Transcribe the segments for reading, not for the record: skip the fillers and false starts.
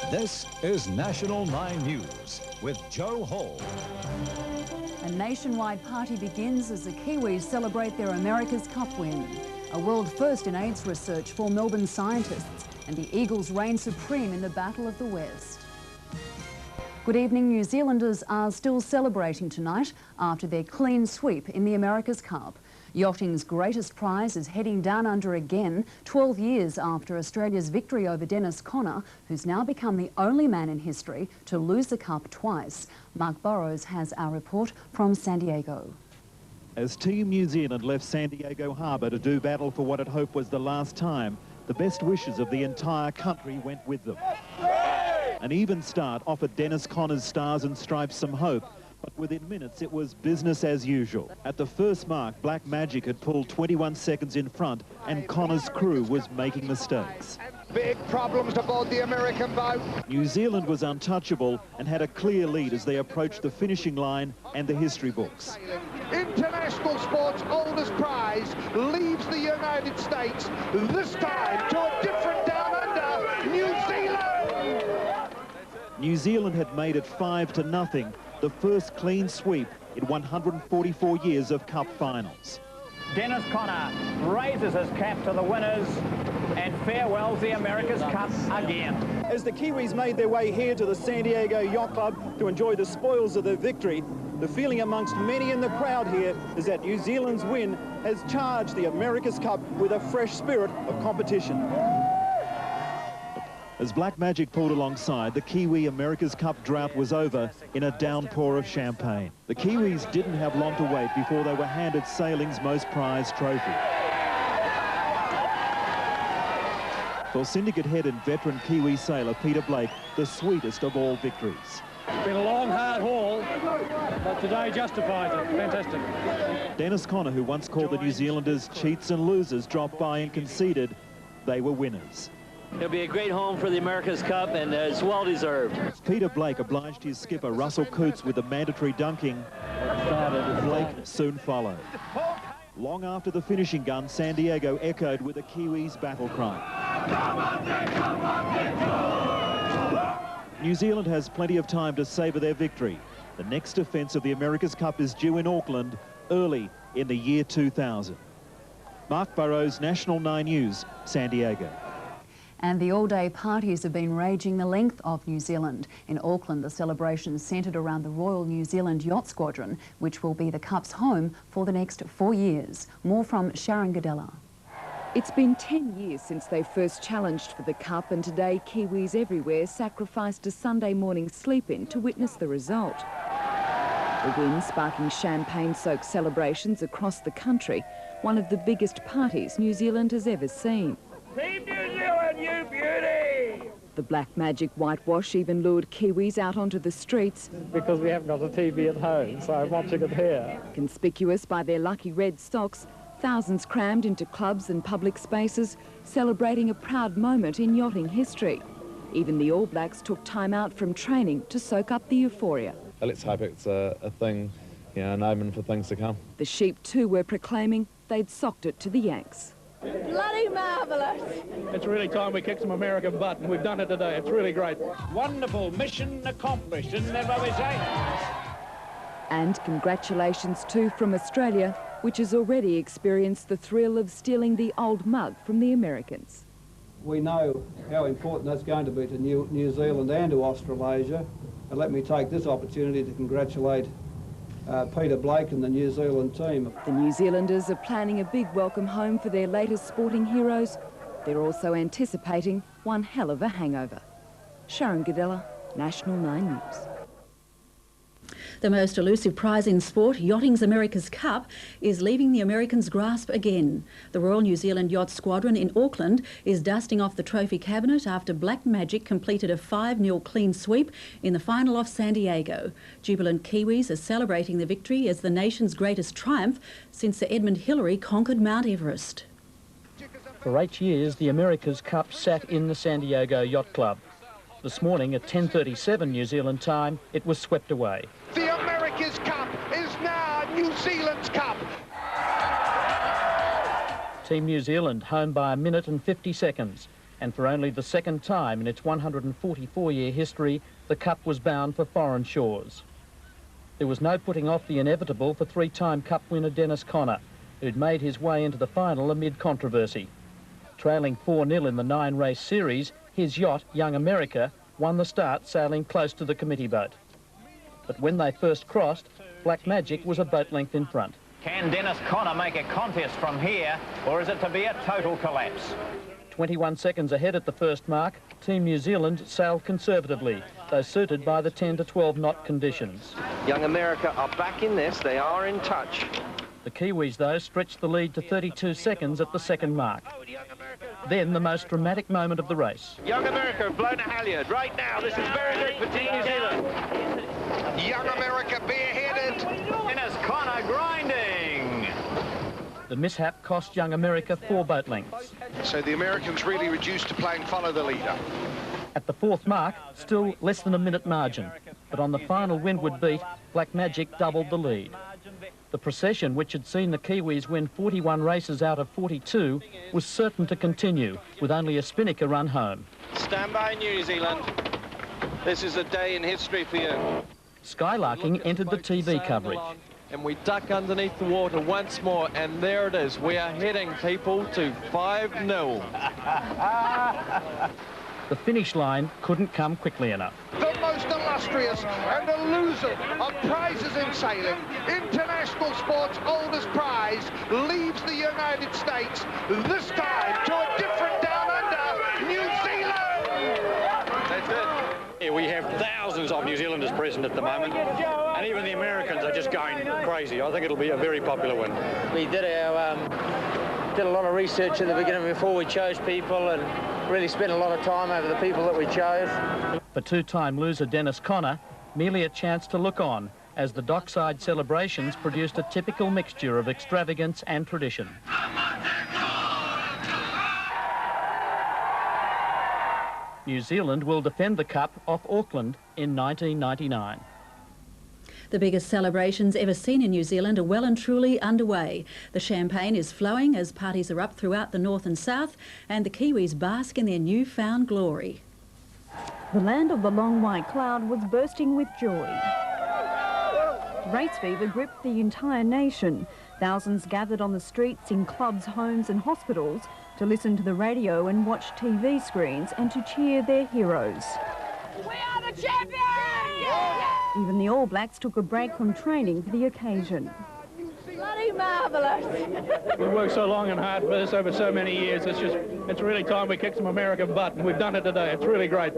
This is National 9 News with Joe Hall. A nationwide party begins as the Kiwis celebrate their America's Cup win. A world first in AIDS research for Melbourne scientists, and the Eagles reign supreme in the Battle of the West. Good evening. New Zealanders are still celebrating tonight after their clean sweep in the America's Cup. Yachting's greatest prize is heading down under again, 12 years after Australia's victory over Dennis Conner, who's now become the only man in history to lose the Cup twice. Mark Burrows has our report from San Diego. As Team New Zealand left San Diego Harbour to do battle for what it hoped was the last time, the best wishes of the entire country went with them. An even start offered Dennis Conner's Stars and Stripes some hope, but within minutes it was business as usual. At the first mark, Black Magic had pulled 21 seconds in front and Conner's crew was making mistakes. Big problems aboard the American boat. New Zealand was untouchable and had a clear lead as they approached the finishing line and the history books. International sport's oldest prize leaves the United States, this time to a different down under, New Zealand. New Zealand had made it 5-0, the first clean sweep in 144 years of Cup finals. Dennis Conner raises his cap to the winners and farewells the America's Cup again. As the Kiwis made their way here to the San Diego Yacht Club to enjoy the spoils of their victory, the feeling amongst many in the crowd here is that New Zealand's win has charged the America's Cup with a fresh spirit of competition. As Black Magic pulled alongside, the Kiwi America's Cup drought was over in a downpour of champagne. The Kiwis didn't have long to wait before they were handed sailing's most prized trophy. For Syndicate head and veteran Kiwi sailor Peter Blake, the sweetest of all victories. It's been a long, hard haul, but today justifies it. Fantastic. Dennis Conner, who once called the New Zealanders cheats and losers, dropped by and conceded they were winners. It'll be a great home for the America's Cup, and it's well deserved. Peter Blake obliged his skipper Russell Coates with the mandatory dunking. Blake soon followed. Long after the finishing gun, San Diego echoed with the Kiwis' battle cry. New Zealand has plenty of time to savour their victory. The next defence of the America's Cup is due in Auckland early in the year 2000. Mark Burrows, National 9 News, San Diego. And the all-day parties have been raging the length of New Zealand. In Auckland, the celebrations centred around the Royal New Zealand Yacht Squadron, which will be the Cup's home for the next 4 years. More from Sharon Godella. It's been 10 years since they first challenged for the Cup, and today Kiwis everywhere sacrificed a Sunday morning sleep-in to witness the result. The win sparking champagne-soaked celebrations across the country, one of the biggest parties New Zealand has ever seen. Team New Zealand, you beauty! The Black Magic whitewash even lured Kiwis out onto the streets. Because we haven't got a TV at home, so I'm watching it here. Conspicuous by their lucky red socks, thousands crammed into clubs and public spaces, celebrating a proud moment in yachting history. Even the All Blacks took time out from training to soak up the euphoria. Let's hope it's a thing, you know, an omen for things to come. The sheep too were proclaiming they'd socked it to the Yanks. Bloody marvellous. It's really time we kicked some American butt, and we've done it today. It's really great. Wonderful mission accomplished, isn't that what we say? And congratulations too from Australia, which has already experienced the thrill of stealing the old mug from the Americans. We know how important that's going to be to New Zealand and to Australasia. And let me take this opportunity to congratulate Peter Blake and the New Zealand team. The New Zealanders are planning a big welcome home for their latest sporting heroes. They're also anticipating one hell of a hangover. Sharon Godella, National 9 News. The most elusive prize in sport, yachting's America's Cup, is leaving the Americans' grasp again. The Royal New Zealand Yacht Squadron in Auckland is dusting off the trophy cabinet after Black Magic completed a 5-0 clean sweep in the final off San Diego. Jubilant Kiwis are celebrating the victory as the nation's greatest triumph since Sir Edmund Hillary conquered Mount Everest. For 8 years, the America's Cup sat in the San Diego Yacht Club. This morning at 10:37 New Zealand time, it was swept away. The America's Cup is now New Zealand's Cup. Team New Zealand home by 1 minute and 50 seconds. and for only the second time in its 144-year history, the Cup was bound for foreign shores. There was no putting off the inevitable for three-time Cup winner Dennis Conner, who'd made his way into the final amid controversy. Trailing 4-0 in the 9-race series, his yacht, Young America, won the start sailing close to the committee boat. But when they first crossed, Black Magic was a boat length in front. Can Dennis Conner make a contest from here, or is it to be a total collapse? 21 seconds ahead at the first mark, Team New Zealand sailed conservatively, though suited by the 10 to 12 knot conditions. Young America are back in this, they are in touch. The Kiwis, though, stretched the lead to 32 seconds at the second mark. Then the most dramatic moment of the race. Young America have blown a halyard right now. This is very good for Team New Zealand. Young America bareheaded. Dennis Conner grinding. The mishap cost Young America 4 boat lengths. So the Americans really reduced to playing follow the leader. At the fourth mark, still less than a minute margin. But on the final windward beat, Black Magic doubled the lead. The procession, which had seen the Kiwis win 41 races out of 42, was certain to continue, with only a spinnaker run home. Stand by, New Zealand. This is a day in history for you. Skylarking entered the TV coverage. And we duck underneath the water once more, and there it is. We are heading, people, to 5-0. The finish line couldn't come quickly enough. The most illustrious and elusive of prizes in sailing, international sport's oldest prize, leaves the United States, this time to a different down under, New Zealand! That's it. Yeah, we have thousands of New Zealanders present at the moment, and even the Americans are just going crazy. I think it'll be a very popular one. We did a lot of research at the beginning before we chose people, and really spent a lot of time over the people that we chose. For two-time loser Dennis Conner, merely a chance to look on as the dockside celebrations produced a typical mixture of extravagance and tradition. New Zealand will defend the Cup off Auckland in 1999. The biggest celebrations ever seen in New Zealand are well and truly underway. The champagne is flowing as parties are up throughout the north and south, and the Kiwis bask in their newfound glory. The land of the long white cloud was bursting with joy. Race fever gripped the entire nation. Thousands gathered on the streets, in clubs, homes and hospitals to listen to the radio and watch TV screens and to cheer their heroes. We are the champions! Even the All Blacks took a break from training for the occasion. Bloody marvellous! We've worked so long and hard for this over so many years. It's really time we kicked some American butt, and we've done it today. It's really great.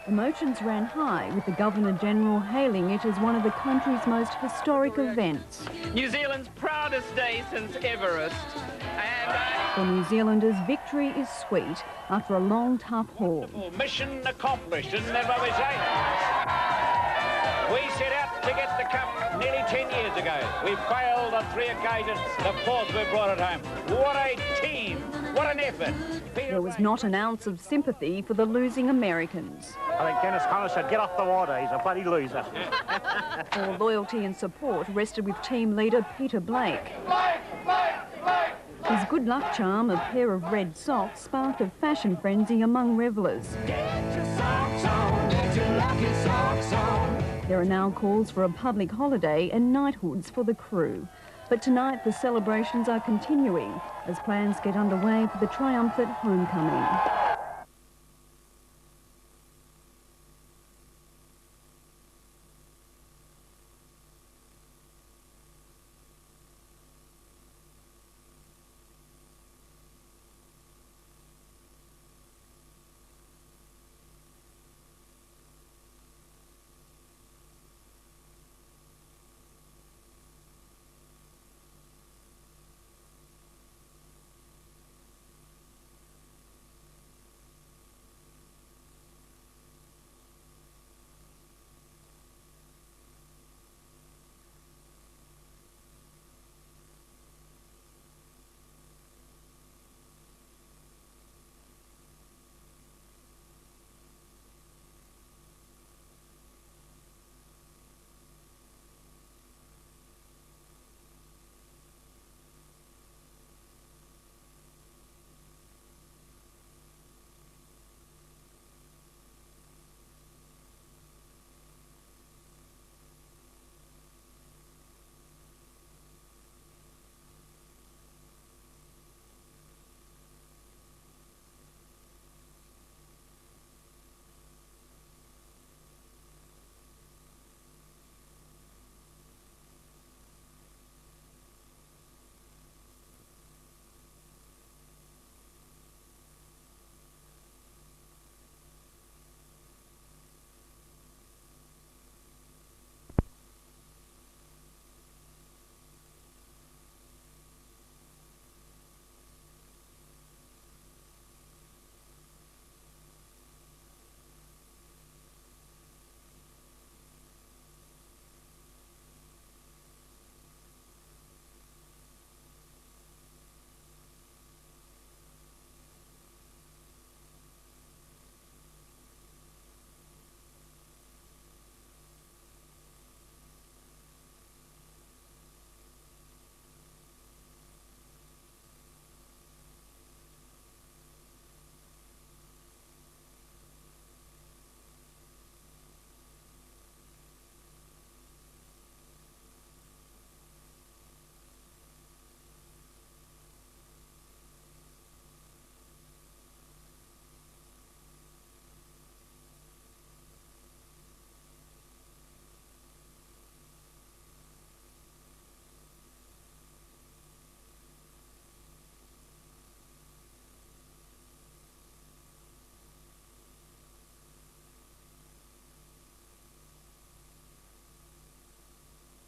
Emotions ran high, with the Governor-General hailing it as one of the country's most historic events. New Zealand's proudest day since Everest. For New Zealanders, victory is sweet after a long, tough haul. Mission accomplished, isn't that what we say? We set out to get the Cup nearly 10 years ago. We failed on 3 occasions. The 4th we brought it home. What a team! What an effort! There was not an ounce of sympathy for the losing Americans. I think Dennis Conner should get off the water. He's a bloody loser. All loyalty and support rested with team leader Peter Blake. His good luck charm, a pair of red socks, sparked a fashion frenzy among revellers. There are now calls for a public holiday and knighthoods for the crew. But tonight the celebrations are continuing as plans get underway for the triumphant homecoming.